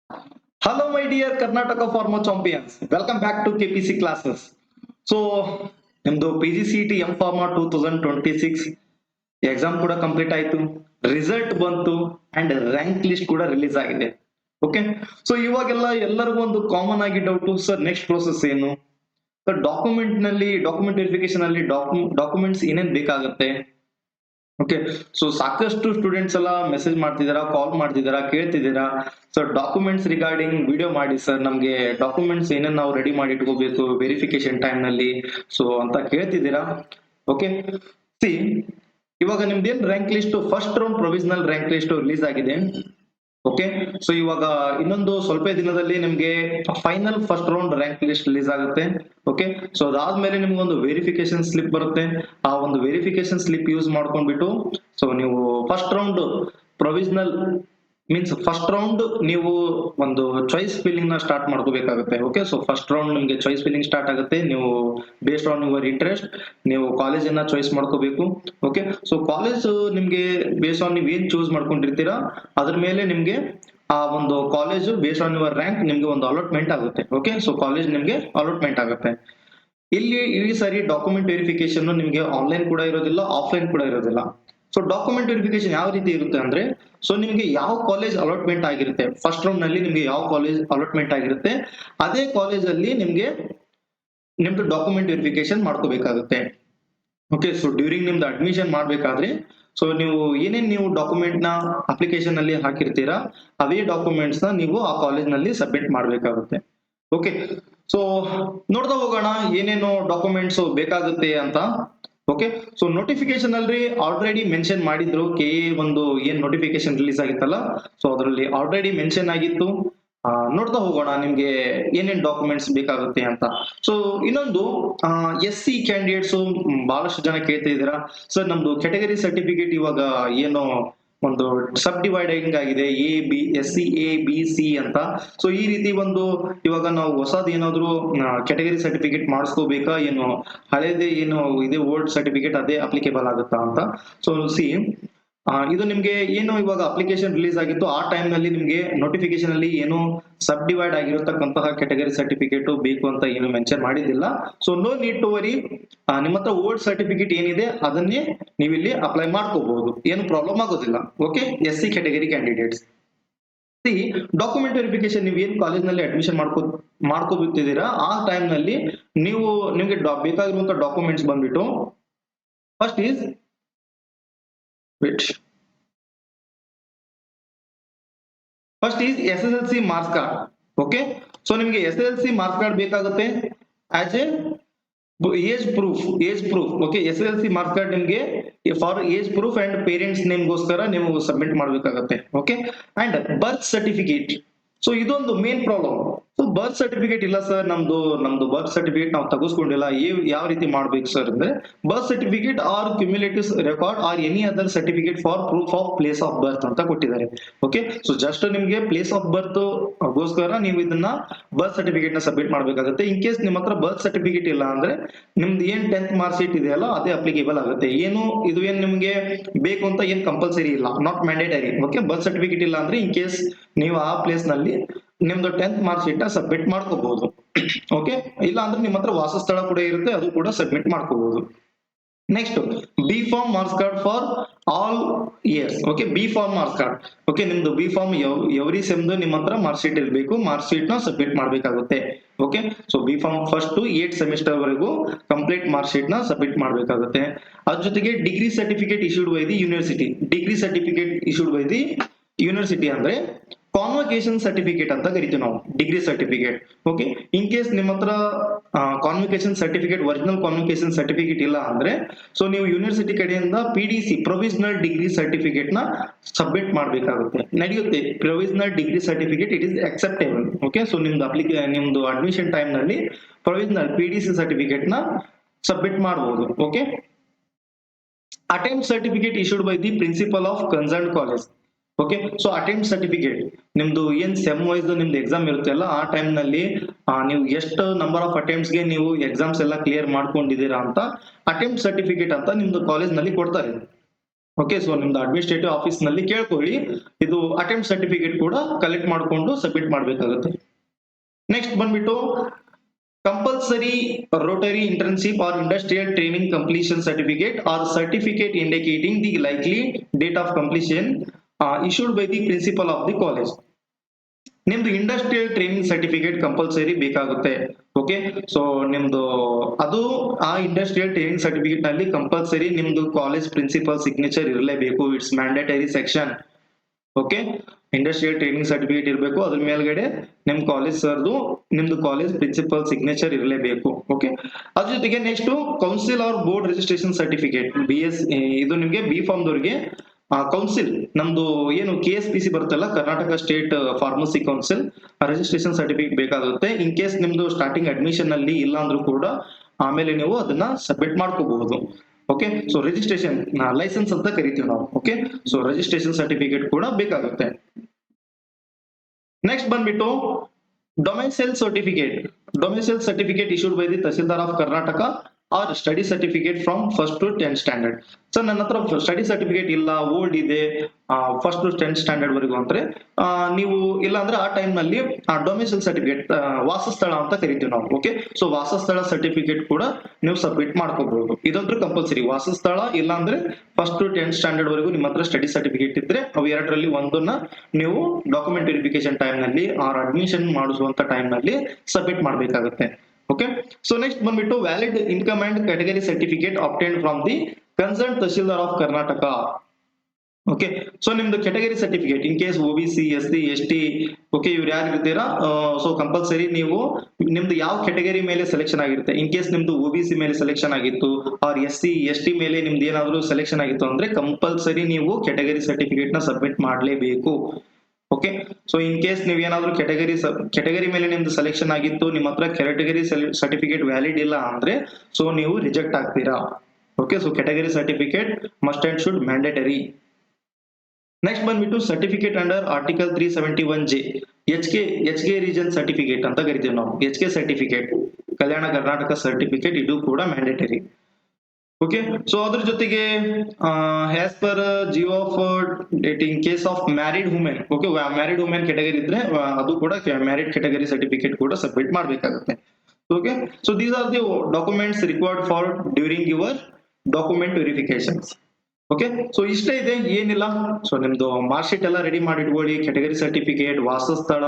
Hello, my dear Karnataka Pharma champions. Welcome back to KPC classes. So, ನಿಮ್ದು PGCET M Pharma 2026 exam ಕೂಡ complete ಆಯ್ತು, result ಬಂತು and rank list ಕೂಡ release ಆಗಿದೆ. Okay, so ಇವಾಗೆಲ್ಲ ಎಲ್ಲರಿಗೂ ಒಂದು ಕಾಮನ್ ಆಗಿ ಡೌಟ್, ಸರ್ ನೆಕ್ಸ್ಟ್ ಪ್ರೋಸೆಸ್ ಏನು? ಸರ್ ಡಾಕ್ಯುಮೆಂಟ್ ವೆರಿಫಿಕೇಶನ್ ಅಲ್ಲಿ ಡಾಕ್ಯುಮೆಂಟ್ಸ್ ಏನೇನ್ ಬೇಕಾಗುತ್ತೆ? ಓಕೆ, ಸೊ ಸಾಕಷ್ಟು ಸ್ಟೂಡೆಂಟ್ಸ್ ಎಲ್ಲ ಮೆಸೇಜ್ ಮಾಡ್ತಿದ್ದೀರಾ, ಕಾಲ್ ಮಾಡ್ತಿದ್ದೀರಾ, ಕೇಳ್ತಿದ್ದೀರಾ ಸರ್ ಡಾಕ್ಯುಮೆಂಟ್ಸ್ ರಿಗಾರ್ಡಿಂಗ್ ವಿಡಿಯೋ ಮಾಡಿ ಸರ್, ನಮ್ಗೆ ಡಾಕ್ಯುಮೆಂಟ್ಸ್ ಏನೇನ್ ನಾವು ರೆಡಿ ಮಾಡಿ ಇಟ್ಕೋಬೇಕು ವೆರಿಫಿಕೇಶನ್ ಟೈಮ್ ನಲ್ಲಿ, ಸೊ ಅಂತ ಕೇಳ್ತಿದ್ದೀರಾ. ಓಕೆ, ಸಿ ಇವಾಗ ನಿಮ್ದೇನ್ rank list, first round provisional rank list release ಆಗಿದೆ. ಓಕೆ, ಸೊ ಇವಾಗ ಇನ್ನೊಂದು ಸ್ವಲ್ಪ ದಿನದಲ್ಲಿ ನಿಮ್ಗೆ final first round rank list release ಆಗುತ್ತೆ. ಓಕೆ, ಸೊ ಅದಾದ್ಮೇಲೆ ನಿಮ್ಗೆ ಒಂದು ವೆರಿಫಿಕೇಶನ್ ಸ್ಲಿಪ್ ಬರುತ್ತೆ. ಆ ಒಂದು ವೆರಿಫಿಕೇಶನ್ ಸ್ಲಿಪ್ ಯೂಸ್ ಮಾಡ್ಕೊಂಡ್ಬಿಟ್ಟು ಸೊ ನೀವು first round provisional means first round ನೀವು ಒಂದು ಚಾಯ್ಸ್ ಫಿಲ್ಲಿಂಗ್ ನ ಸ್ಟಾರ್ಟ್ ಮಾಡ್ಕೋಬೇಕಾಗುತ್ತೆ. ಓಕೆ, ಸೊ ಫಸ್ಟ್ ರೌಂಡ್ ನಿಮ್ಗೆ ಚಾಯ್ಸ್ ಫಿಲ್ಲಿಂಗ್ ಸ್ಟಾರ್ಟ್ ಆಗುತ್ತೆ. ನೀವು ಬೇಸ್ಡ್ ಆನ್ ಯುವರ್ ಇಂಟ್ರೆಸ್ಟ್ ನೀವು ಕಾಲೇಜನ್ನ ಚಾಯ್ಸ್ ಮಾಡ್ಕೋಬೇಕು. ಓಕೆ, ಸೊ ಕಾಲೇಜ್ ನಿಮ್ಗೆ ಬೇಸ್ಡ್ ಆನ್ ನೀವು ಏನ್ ಚೂಸ್ ಮಾಡ್ಕೊಂಡಿರ್ತೀರಾ ಅದ್ರ ಮೇಲೆ ನಿಮ್ಗೆ ಆ ಒಂದು college based on your rank ನಿಮ್ಗೆ ಒಂದು ಅಲಾಟ್ಮೆಂಟ್ ಆಗುತ್ತೆ. ಓಕೆ, ಸೊ ಕಾಲೇಜ್ ನಿಮ್ಗೆ ಅಲಾಟ್ಮೆಂಟ್ ಆಗುತ್ತೆ. ಇಲ್ಲಿ ಈ ಸಾರಿ ಡಾಕ್ಯುಮೆಂಟ್ ವೆರಿಫಿಕೇಶನ್ ನಿಮ್ಗೆ ಆನ್ಲೈನ್ ಕೂಡ ಇರೋದಿಲ್ಲ, ಆಫ್ಲೈನ್ ಕೂಡ ಇರೋದಿಲ್ಲ. ಸೊ ಡಾಕ್ಯುಮೆಂಟ್ ವೆರಿಫಿಕೇಶನ್ ಯಾವ ರೀತಿ ಇರುತ್ತೆ ಅಂದ್ರೆ, ಸೊ ನಿಮ್ಗೆ ಯಾವ ಕಾಲೇಜ್ ಅಲಾಟ್ಮೆಂಟ್ ಆಗಿರುತ್ತೆ ಫಸ್ಟ್ ರೌಂಡ್ ನಲ್ಲಿ, ನಿಮ್ಗೆ ಯಾವ ಕಾಲೇಜ್ ಅಲಾಟ್ಮೆಂಟ್ ಆಗಿರುತ್ತೆ ಅದೇ ಕಾಲೇಜ್ ಅಲ್ಲಿ ನಿಮ್ದು ಡಾಕ್ಯುಮೆಂಟ್ ವೆರಿಫಿಕೇಶನ್ ಮಾಡ್ಕೋಬೇಕಾಗುತ್ತೆ. ಓಕೆ, ಸೊ ಡ್ಯೂರಿಂಗ್ ನಿಮ್ದು ಅಡ್ಮಿಷನ್ ಮಾಡ್ಬೇಕಾದ್ರೆ ಸೊ ನೀವು ಏನೇನ್ ನೀವು ಡಾಕ್ಯುಮೆಂಟ್ ನ ಅಪ್ಲಿಕೇಶನ್ ಅಲ್ಲಿ ಹಾಕಿರ್ತೀರಾ ಅವೇ ಡಾಕ್ಯುಮೆಂಟ್ಸ್ ನ ನೀವು ಆ ಕಾಲೇಜ್ ನಲ್ಲಿ ಸಬ್ಮಿಟ್ ಮಾಡ್ಬೇಕಾಗುತ್ತೆ. ಓಕೆ, ಸೊ ನೋಡ್ತಾ ಹೋಗೋಣ ಏನೇನು ಡಾಕ್ಯುಮೆಂಟ್ಸ್ ಬೇಕಾಗುತ್ತೆ ಅಂತ. ಓಕೆ, ಸೊ ನೋಟಿಫಿಕೇಶನ್ ಅಲ್ಲಿ ಆಲ್ರೆಡಿ ಮೆನ್ಷನ್ ಮಾಡಿದ್ರು, KA ಒಂದು ಏನ್ ನೋಟಿಫಿಕೇಶನ್ ರಿಲೀಸ್ ಆಗಿತ್ತಲ್ಲ, ಸೊ ಅದರಲ್ಲಿ ಆಲ್ರೆಡಿ ಮೆನ್ಷನ್ ಆಗಿತ್ತು. ನೋಡ್ತಾ ಹೋಗೋಣ ನಿಮ್ಗೆ ಏನೇನ್ ಡಾಕ್ಯುಮೆಂಟ್ಸ್ ಬೇಕಾಗುತ್ತೆ ಅಂತ. ಸೊ ಇನ್ನೊಂದು SC ಕ್ಯಾಂಡಿಡೇಟ್ಸ್ ಬಹಳಷ್ಟು ಜನ ಕೇಳ್ತಾ ಇದ್ದೀರಾ, ಸರ್ ನಮ್ದು ಕೆಟಗರಿ ಸರ್ಟಿಫಿಕೇಟ್ ಇವಾಗ ಏನೋ ಒಂದು ಸಬ್ ಡಿವೈಡಿಂಗ್ ಆಗಿದೆ, SC A B C ಅಂತ. ಸೊ ಈ ರೀತಿ ಒಂದು ಇವಾಗ ನಾವು ಹೊಸದ್ ಏನಾದ್ರು ಕೆಟಗರಿ ಸರ್ಟಿಫಿಕೇಟ್ ಮಾಡಿಸ್ಕೋಬೇಕಾ, ಏನು ಹಳೇದೇ ಏನು ಇದೆ ಓಲ್ಡ್ ಸರ್ಟಿಫಿಕೇಟ್ ಅದೇ ಅಪ್ಲಿಕೇಬಲ್ ಆಗುತ್ತಾ ಅಂತ. ಸೊ ಇದು ನಿಮ್ಗೆ ಏನು ಇವಾಗ ಅಪ್ಲಿಕೇಶನ್ ರಿಲೀಸ್ ಆಗಿತ್ತು ಆ ಟೈಮ್ ನಲ್ಲಿ ನಿಮ್ಗೆ ನೋಟಿಫಿಕೇಶನ್ ಅಲ್ಲಿ ಏನು ಸಬ್ ಡಿವೈಡ್ ಆಗಿರತಕ್ಕಂತಹ ಕೆಟಗರಿ ಸರ್ಟಿಫಿಕೇಟ್ ಬೇಕು ಅಂತ ಏನು ಮೆನ್ಷನ್ ಮಾಡಿದ್ದಿಲ್ಲ. So no need to worry, ನಿಮ್ಮ ಹತ್ರ ಓಲ್ಡ್ ಸರ್ಟಿಫಿಕೇಟ್ ಏನಿದೆ ಅದನ್ನೇ ನೀವು ಇಲ್ಲಿ ಅಪ್ಲೈ ಮಾಡ್ಕೋಬಹುದು, ಏನು ಪ್ರಾಬ್ಲಮ್ ಆಗೋದಿಲ್ಲ. Okay, SC category candidates. Document verification ನೀವು ಏನ್ ಕಾಲೇಜ್ ನಲ್ಲಿ ಅಡ್ಮಿಷನ್ ಮಾಡ್ಕೋಬಿಟ್ಟಿದ್ದೀರಾ ಆ ಟೈಮ್ ನಲ್ಲಿ ನಿಮ್ಗೆ ಬೇಕಾಗಿರುವಂತ ಡಾಕ್ಯುಮೆಂಟ್ಸ್ ಬಂದ್ಬಿಟ್ಟು first is SSLC marks card. Okay, so ನಿಮ್ಗೆ SSLC ಮಾರ್ಕ್ಸ್ ಕಾರ್ಡ್ ಬೇಕಾಗುತ್ತೆ as a age proof. Okay, SSLC marks card ನಿಮ್ಗೆ for age proof and parents name ಗೋಸ್ಕರ ನೀವು ಸಬ್ಮಿಟ್ ಮಾಡ್ಬೇಕಾಗತ್ತೆ. Okay, and birth certificate. So ಇದೊಂದು main problem. So birth certificate ಇಲ್ಲ sir, ನಮ್ದು birth certificate ನಾವು ತಗಸ್ಕೊಂಡಿಲ್ಲ, ಯಾವ ರೀತಿ ಮಾಡ್ಬೇಕು ಸರ್ ಅಂದ್ರೆ, birth certificate or cumulative record or any other certificate for proof of place of birth ಅಂತ ಕೊಟ್ಟಿದ್ದಾರೆ. ಓಕೆ, ಸೊ ಜಸ್ಟ್ ನಿಮ್ಗೆ ಪ್ಲೇಸ್ ಆಫ್ ಬರ್ತ್ ಗೋಸ್ಕರ ನೀವು ಇದನ್ನ ಬರ್ತ್ ಸರ್ಟಿಫಿಕೇಟ್ ನ ಸಬ್ಮಿಟ್ ಮಾಡ್ಬೇಕಾಗುತ್ತೆ. ಇನ್ ಕೇಸ್ ನಿಮ್ಮ ಹತ್ರ ಬರ್ತ್ ಸರ್ಟಿಫಿಕೇಟ್ ಇಲ್ಲ ಅಂದ್ರೆ ನಿಮ್ದು ಏನ್ 10th ಮಾರ್ಕ್ ಶೀಟ್ ಇದೆಯಲ್ಲ ಅದೇ ಅಪ್ಲಿಕೇಬಲ್ ಆಗುತ್ತೆ. ಇದು ಏನ್ ನಿಮ್ಗೆ ಬೇಕು ಅಂತ ಏನ್ ಕಂಪಲ್ಸರಿ ಇಲ್ಲ, not mandatory. Okay, birth certificate ಇಲ್ಲ ಅಂದ್ರೆ ಇನ್ ಕೇಸ್ ನೀವು ಆ ಪ್ಲೇಸ್ ನಲ್ಲಿ ನಿಮ್ದು 10th ಮಾರ್ಕ್ ಶೀಟ್ ನ ಸಬ್ಮಿಟ್ ಮಾಡ್ಕೋಬಹುದು. ಓಕೆ, ಇಲ್ಲ ಅಂದ್ರೆ ನಿಮ್ಮ ಹತ್ರ ವಾಸಸ್ಥಳ ಕೂಡ ಇರುತ್ತೆ, ಅದು ಕೂಡ ಸಬ್ಮಿಟ್ ಮಾಡ್ಕೋಬಹುದು. Next B.Pharm marks card for all years. Okay, B.Pharm marks card. Okay, ನಿಮ್ದು B.Pharm ಎವ್ರಿ ಸೆಮ್ದು ನಿಮ್ಮ ಹತ್ರ ಮಾರ್ಕ್ ಶೀಟ್ ಇರಬೇಕು, ಮಾರ್ಕ್ ಶೀಟ್ ನ ಸಬ್ಮಿಟ್ ಮಾಡ್ಬೇಕಾಗುತ್ತೆ. Okay, so B.Pharm first to 8th semester ವರೆಗೂ ಕಂಪ್ಲೀಟ್ ಮಾರ್ಕ್ ಶೀಟ್ ನ ಸಬ್ಮಿಟ್ ಮಾಡ್ಬೇಕಾಗುತ್ತೆ. ಅದ್ರ ಜೊತೆಗೆ degree certificate issued by the university. Degree certificate issued by the university ಅಂದ್ರೆ ಕಾನ್ವೊಕೇಶನ್ ಸರ್ಟಿಫಿಕೇಟ್ ಅಂತ ಕರಿತೀವಿ ನಾವು, degree certificate. Okay, in case ನಿಮ್ಮ ಹತ್ರ convocation certificate original convocation certificate ಇಲ್ಲ ಅಂದ್ರೆ ಸೊ ನೀವು ಯೂನಿವರ್ಸಿಟಿ ಕಡೆಯಿಂದ PDC ಪ್ರೊವಿಷನಲ್ ಡಿಗ್ರಿ ಸರ್ಟಿಫಿಕೇಟ್ ನ ಸಬ್ಮಿಟ್ ಮಾಡ್ಬೇಕಾಗುತ್ತೆ. ನಡೆಯುತ್ತೆ, provisional degree certificate it is acceptable. Okay, so ನಿಮ್ದು ಅಡ್ಮಿಷನ್ ಟೈಮ್ ನಲ್ಲಿ ಪ್ರೊವಿಷನಲ್ PDC ಸರ್ಟಿಫಿಕೇಟ್ ನ ಸಬ್ಮಿಟ್ ಮಾಡಬಹುದು. Okay, attempt certificate issued by the principal of concern college. Okay, so attempt certificate ನಿಮ್ದು ಏನ್ sem wise ನಿಮ್ದು exam ಇರುತ್ತೆ ಅಲ್ಲ ಆ ಟೈಮ್ ನಲ್ಲಿ ನೀವು ಎಷ್ಟು ನಂಬರ್ ಆಫ್ ಅಟೆಂಪ್ಟ್ಸ್ ಗೆ ನೀವು ಎಕ್ಸಾಮ್ಸ್ ಎಲ್ಲ ಕ್ಲಿಯರ್ ಮಾಡ್ಕೊಂಡಿದ್ದೀರಾ ಅಂತ ಅಟೆಂಪ್ಟ್ ಸರ್ಟಿಫಿಕೇಟ್ ಅಂತ ನಿಮ್ದು ಕಾಲೇಜ್ ನಲ್ಲಿ ಕೊಡ್ತಾರೆ. ಓಕೆ, ಸೊ ನಿಮ್ದು ಅಡ್ಮಿನಿಸ್ಟ್ರೇಟಿವ್ ಆಫೀಸ್ ನಲ್ಲಿ ಕೇಳ್ಕೊಳ್ಳಿ. ಇದು ಅಟೆಂಪ್ಟ್ ಸರ್ಟಿಫಿಕೇಟ್ ಕೂಡ ಕಲೆಕ್ಟ್ ಮಾಡ್ಕೊಂಡು ಸಬ್ಮಿಟ್ ಮಾಡ್ಬೇಕಾಗುತ್ತೆ. ನೆಕ್ಸ್ಟ್ ಬಂದ್ಬಿಟ್ಟು compulsory rotary internship or industrial training completion certificate or certificate indicating the likely date of completion issued by the principal of the college. ನಿಮ್ದು industrial training certificate compulsory ಬೇಕಾಗುತ್ತೆ. Okay, so ನಿಮ್ದು ಅದು ಆ industrial training certificate ನಲ್ಲಿ compulsory ನಿಮ್ದು college principal signature ಇರಲೇಬೇಕು. It's mandatory section. Okay, industrial training certificate ಇರಬೇಕು, ಅದ್ರ ಮೇಲ್ಗಡೆ ನಿಮ್ ಕಾಲೇಜ್ ಸರ್ದು ನಿಮ್ದು ಕಾಲೇಜ್ ಪ್ರಿನ್ಸಿಪಲ್ ಸಿಗ್ನೇಚರ್ ಇರಲೇಬೇಕು. ಓಕೆ, ಅದ್ರ ಜೊತೆಗೆ next council or board registration certificate BS, ಇದು ನಿಮ್ಗೆ ಬಿ ಫಾರ್ಮ್ ದವ್ರಿಗೆ ಕೌನ್ಸಿಲ್ ನಮ್ದು ಏನು KSPC ಬರುತ್ತಲ್ಲ, Karnataka state pharmacy council registration certificate ಬೇಕಾಗುತ್ತೆ. ಇನ್ ಕೇಸ್ ನಿಮ್ದು ಸ್ಟಾರ್ಟಿಂಗ್ ಅಡ್ಮಿಷನ್ ಅಲ್ಲಿ ಇಲ್ಲ ಅಂದ್ರೂ ಕೂಡ ಆಮೇಲೆ ನೀವು ಅದನ್ನ ಸಬ್ಮಿಟ್ ಮಾಡ್ಕೋಬಹುದು. ಓಕೆ, ಸೊ ರಿಜಿಸ್ಟ್ರೇಷನ್ ಲೈಸೆನ್ಸ್ ಅಂತ ಕರಿತೀವಿ ನಾವು. ಓಕೆ, ಸೊ ರಿಜಿಸ್ಟ್ರೇಷನ್ ಸರ್ಟಿಫಿಕೇಟ್ ಕೂಡ ಬೇಕಾಗುತ್ತೆ. ನೆಕ್ಸ್ಟ್ ಬಂದ್ಬಿಟ್ಟು domicile certificate. Domicile certificate issued by the tahsildar of Karnataka or study certificate from 1st to 10th standard. Sir ನನ್ನ ಹತ್ರ ಸ್ಟಡಿ ಸರ್ಟಿಫಿಕೇಟ್ ಇಲ್ಲ, ಓಲ್ಡ್ ಇದೆ 1st to 10th ಸ್ಟ್ಯಾಂಡರ್ಡ್ ವರೆಗೂ ಅಂದ್ರೆ ನೀವು ಇಲ್ಲ ಅಂದ್ರೆ ಆ ಟೈಮ್ ನಲ್ಲಿ ಡೊಮಿಸೈಲ್ ಸರ್ಟಿಫಿಕೇಟ್, ವಾಸಸ್ಥಳ ಅಂತ ಕರಿತೀವಿ ನಾವು. ಓಕೆ, ಸೊ ವಾಸಸ್ಥಳ ಸರ್ಟಿಫಿಕೇಟ್ ಕೂಡ ನೀವು ಸಬ್ಮಿಟ್ ಮಾಡ್ಕೋಬಹುದು. ಇದಂದ್ರೂ ಕಂಪಲ್ಸರಿ. ವಾಸಸ್ಥಳ ಇಲ್ಲ ಅಂದ್ರೆ 1st to 10th ಸ್ಟ್ಯಾಂಡರ್ಡ್ ವರೆಗೂ ನಿಮ್ಮ ಹತ್ರ ಸ್ಟಡಿ ಸರ್ಟಿಫಿಕೇಟ್ ಇದ್ರೆ ಅವು ಎರಡರಲ್ಲಿ ಒಂದನ್ನ ನೀವು ಡಾಕ್ಯುಮೆಂಟ್ ವೆರಿಫಿಕೇಶನ್ ಟೈಮ್ ನಲ್ಲಿ ಆರ್ ಅಡ್ಮಿಷನ್ ಮಾಡಿಸುವಂತ ಟೈಮ್ ನಲ್ಲಿ ಸಬ್ಮಿಟ್ ಮಾಡ್ಬೇಕಾಗುತ್ತೆ. ಓಕೆ, ಸೊ ನೆಕ್ಸ್ಟ್ ಬಂದ್ಬಿಟ್ಟು valid income and category certificate obtained from the concern tahsildar of Karnataka. Okay, so ನಿಮ್ದು category certificate in case OBC SC ST, okay, ಇವ್ರು ಯಾರು ಇರ್ತೀರಾ, ಸೊ ಕಂಪಲ್ಸರಿ ನೀವು ನಿಮ್ದು ಯಾವ ಕೆಟಗರಿ ಮೇಲೆ ಸೆಲೆಕ್ಷನ್ ಆಗಿರುತ್ತೆ. ಇನ್ ಕೇಸ್ ನಿಮ್ದು OBC ಮೇಲೆ ಸೆಲೆಕ್ಷನ್ ಆಗಿತ್ತು ಆರ್ SC ST ಮೇಲೆ ನಿಮ್ದು ಏನಾದ್ರು ಸೆಲೆಕ್ಷನ್ ಆಗಿತ್ತು ಅಂದ್ರೆ ಕಂಪಲ್ಸರಿ ನೀವು ಕೆಟಗರಿ ಸರ್ಟಿಫಿಕೇಟ್ ನ ಸಬ್ಮಿಟ್ ಮಾಡಲೇಬೇಕು. ಓಕೆ, ಸೊ ಇನ್ ಕೇಸ್ ನೀವ್ ಏನಾದ್ರು ಕೆಟಗರಿ ಮೇಲೆ ನಿಮ್ದು ಸೆಲೆಕ್ಷನ್ ಆಗಿತ್ತು, ನಿಮ್ಮ ಹತ್ರ ಕೆಟಗರಿ ಸರ್ಟಿಫಿಕೇಟ್ ವ್ಯಾಲಿಡ್ ಇಲ್ಲ ಅಂದ್ರೆ ಸೊ ನೀವು ರಿಜೆಕ್ಟ್ ಆಗ್ತೀರಾ. Okay, so category certificate must and should mandatory. Next ಬಂದ್ಬಿಟ್ಟು certificate under article 371J HK region certificate ಅಂತ ಕರಿತೀವಿ ನಾವು. HK certificate, Kalyana Karnataka certificate, ಇದು ಕೂಡ ಮ್ಯಾಂಡೇಟರಿ. ಓಕೆ, ಸೊ ಅದ್ರ ಜೊತೆಗೆ as per G O of in case of married women, okay, married women category ಇದ್ರೆ ಅದು ಕೂಡ ಮ್ಯಾರಿಡ್ ಕೆಟಗರಿ ಸರ್ಟಿಫಿಕೇಟ್ ಕೂಡ ಸಬ್ಮಿಟ್ ಮಾಡ್ಬೇಕಾಗುತ್ತೆ. Okay, so these are the documents required for during your document verifications. Okay, so ಇಷ್ಟೇ ಇದೆ, ಏನಿಲ್ಲ. So ನಿಮ್ದು mark sheet ಎಲ್ಲ ರೆಡಿ ಮಾಡಿ ಇಟ್ಕೊಳ್ಳಿ. ಕೆಟಗರಿ ಸರ್ಟಿಫಿಕೇಟ್, ವಾಸಸ್ಥಳ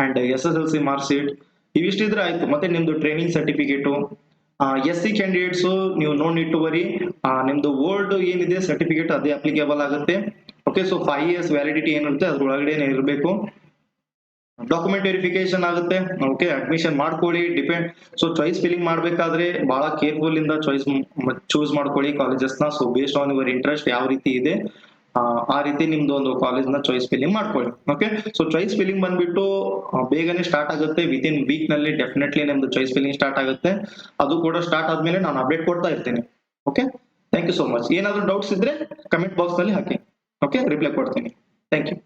ಅಂಡ್ SSLC ಮಾರ್ಕ್ ಶೀಟ್ ಇವಿಷ್ಟಿದ್ರೆ ಆಯ್ತು. ಮತ್ತೆ ನಿಮ್ದು ಟ್ರೈನಿಂಗ್ ಸರ್ಟಿಫಿಕೇಟು, SC ಕ್ಯಾಂಡಿಡೇಟ್ಸ್ ನೀವು ನೋ ನೀಡ್ ಟು ವರಿ, ನಿಮ್ದು ಓಲ್ಡ್ ಏನಿದೆ ಸರ್ಟಿಫಿಕೇಟ್ ಅದೇ ಅಪ್ಲಿಕೇಬಲ್ ಆಗುತ್ತೆ. ಓಕೆ, ಸೊ 5 years ವ್ಯಾಲಿಡಿಟಿ ಏನಿರುತ್ತೆ ಅದ್ರೊಳಗಡೆ ಇರಬೇಕು. ಡಾಕ್ಯುಮೆಂಟ್ ವೆರಿಫಿಕೇಶನ್ ಆಗುತ್ತೆ. ಓಕೆ, ಅಡ್ಮಿಷನ್ ಮಾಡ್ಕೊಳ್ಳಿ. ಡಿಪೆಂಡ್, ಸೊ ಚಾಯ್ಸ್ ಫಿಲ್ಲಿಂಗ್ ಮಾಡ್ಬೇಕಾದ್ರೆ ಬಹಳ ಕೇರ್ಫುಲ್ ಇಂದ ಚೂಸ್ ಮಾಡ್ಕೊಳ್ಳಿ ಕಾಲೇಜಸ್ ನ. So based on your interest ಯಾವ ರೀತಿ ಇದೆ ಆ ರೀತಿ ನಿಮ್ದು ಒಂದು ಕಾಲೇಜ್ ನ ಚಾಯ್ಸ್ ಫಿಲ್ಲಿಂಗ್ ಮಾಡ್ಕೊಳ್ಳಿ. ಓಕೆ, ಸೊ ಚಾಯ್ಸ್ ಫಿಲ್ಲಿಂಗ್ ಬಂದ್ಬಿಟ್ಟು ಬೇಗನೆ ಸ್ಟಾರ್ಟ್ ಆಗುತ್ತೆ. ವಿತಿನ್ ವೀಕ್ ನಲ್ಲಿ ಡೆಫಿನೆಟ್ಲಿ ನಿಮ್ದು ಚಾಯ್ಸ್ ಫಿಲ್ಲಿಂಗ್ ಸ್ಟಾರ್ಟ್ ಆಗುತ್ತೆ. ಅದು ಕೂಡ ಸ್ಟಾರ್ಟ್ ಆದ್ಮೇಲೆ ನಾನು ಅಪ್ಡೇಟ್ ಕೊಡ್ತಾ ಇರ್ತೇನೆ. Okay, thank you so much. ಏನಾದ್ರು ಡೌಟ್ಸ್ ಇದ್ರೆ ಕಮೆಂಟ್ ಬಾಕ್ಸ್ ನಲ್ಲಿ ಹಾಕಿ. ಓಕೆ, ರಿಪ್ಲೈ ಕೊಡ್ತೀನಿ. Thank you.